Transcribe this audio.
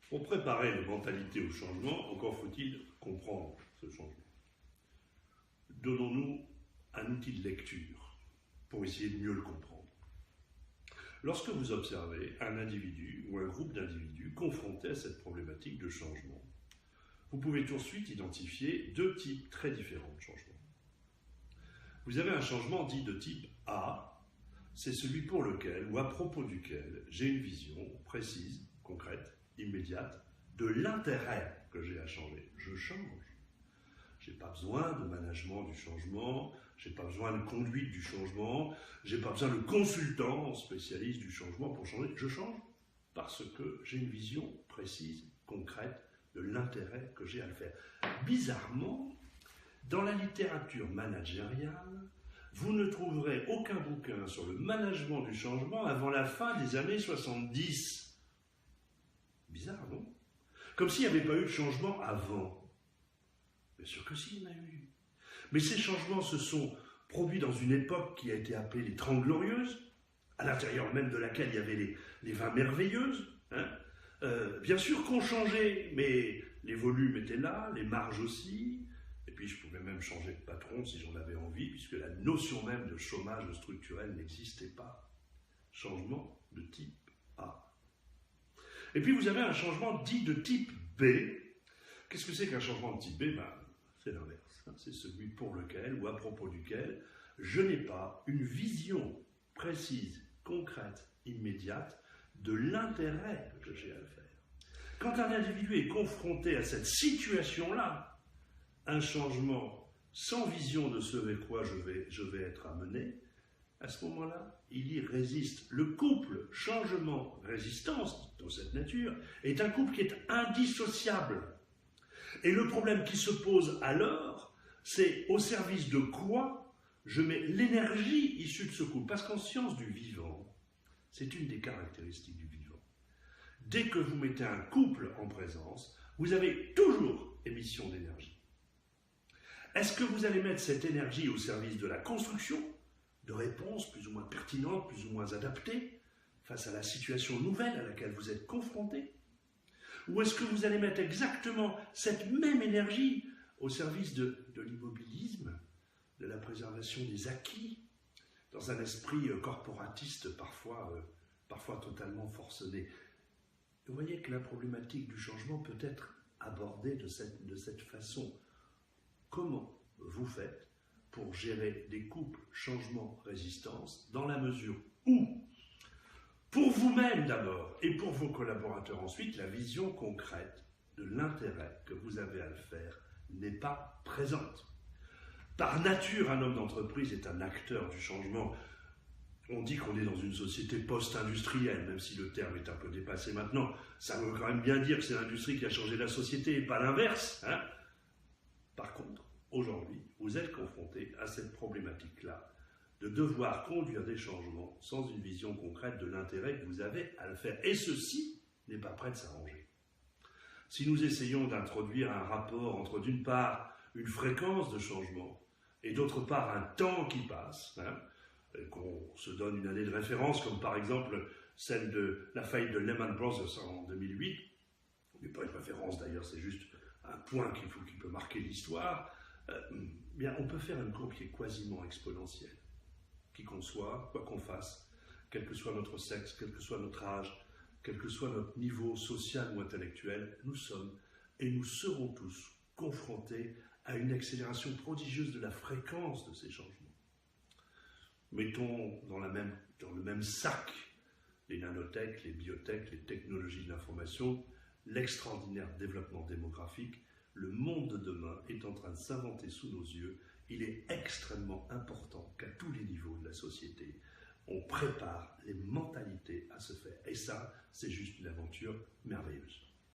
Pour préparer les mentalités au changement, encore faut-il comprendre ce changement. Donnons-nous un outil de lecture pour essayer de mieux le comprendre. Lorsque vous observez un individu ou un groupe d'individus confrontés à cette problématique de changement, vous pouvez tout de suite identifier deux types très différents de changements. Vous avez un changement dit de type A, c'est celui pour lequel ou à propos duquel j'ai une vision précise, concrète, immédiate, de l'intérêt que j'ai à changer. Je change. Je n'ai pas besoin de management du changement, je n'ai pas besoin de conduite du changement, je n'ai pas besoin de consultant spécialiste du changement pour changer. Je change parce que j'ai une vision précise, concrète, de l'intérêt que j'ai à le faire. Bizarrement, dans la littérature managériale, vous ne trouverez aucun bouquin sur le management du changement avant la fin des années 70. Bizarre, non? Comme s'il n'y avait pas eu de changement avant. Bien sûr que si, il y en a eu. Mais ces changements se sont produits dans une époque qui a été appelée les 30 Glorieuses, à l'intérieur même de laquelle il y avait les 20 Merveilleuses. Bien sûr qu'on changeait, mais les volumes étaient là, les marges aussi. Et puis je pouvais même changer de patron si j'en avais envie, puisque la notion même de chômage structurel n'existait pas. Changement de type A. Et puis vous avez un changement dit de type B. Qu'est-ce que c'est qu'un changement de type B? C'est l'inverse. C'est celui pour lequel ou à propos duquel je n'ai pas une vision précise, concrète, immédiate de l'intérêt que j'ai à le faire. Quand un individu est confronté à cette situation-là, un changement sans vision de ce vers quoi je vais être amené, à ce moment-là, il y résiste. Le couple changement-résistance de cette nature est un couple qui est indissociable. Et le problème qui se pose alors, c'est au service de quoi je mets l'énergie issue de ce couple. Parce qu'en science du vivant, c'est une des caractéristiques du vivant. Dès que vous mettez un couple en présence, vous avez toujours émission d'énergie. Est-ce que vous allez mettre cette énergie au service de la construction, de réponses plus ou moins pertinentes, plus ou moins adaptées, face à la situation nouvelle à laquelle vous êtes confronté? Ou est-ce que vous allez mettre exactement cette même énergie au service de l'immobilisme, de la préservation des acquis, dans un esprit corporatiste parfois totalement forcené? Vous voyez que la problématique du changement peut être abordée de cette façon. Comment vous faites pour gérer des couples changement-résistance dans la mesure où, pour vous-même d'abord et pour vos collaborateurs ensuite, la vision concrète de l'intérêt que vous avez à le faire n'est pas présente. Par nature, un homme d'entreprise est un acteur du changement. On dit qu'on est dans une société post-industrielle, même si le terme est un peu dépassé maintenant. Ça veut quand même bien dire que c'est l'industrie qui a changé la société et pas l'inverse. Par contre, aujourd'hui, vous êtes confronté à cette problématique-là, de devoir conduire des changements sans une vision concrète de l'intérêt que vous avez à le faire. Et ceci n'est pas prêt de s'arranger. Si nous essayons d'introduire un rapport entre, d'une part, une fréquence de changement et d'autre part, un temps qui passe, qu'on se donne une année de référence, comme par exemple celle de la faillite de Lehman Brothers en 2008, mais pas une référence d'ailleurs, c'est juste un point qui peut marquer l'histoire, bien on peut faire une courbe qui est quasiment exponentielle. Qui qu'on soit, quoi qu'on fasse, quel que soit notre sexe, quel que soit notre âge, quel que soit notre niveau social ou intellectuel, nous sommes et nous serons tous confrontés à une accélération prodigieuse de la fréquence de ces changements. Mettons dans le même sac les nanotech, les biotech, les technologies de l'information, l'extraordinaire développement démographique. Le monde de demain est en train de s'inventer sous nos yeux. Il est extrêmement important qu'à tous les niveaux de la société, on prépare les mentalités à se faire. Et ça, c'est juste une aventure merveilleuse.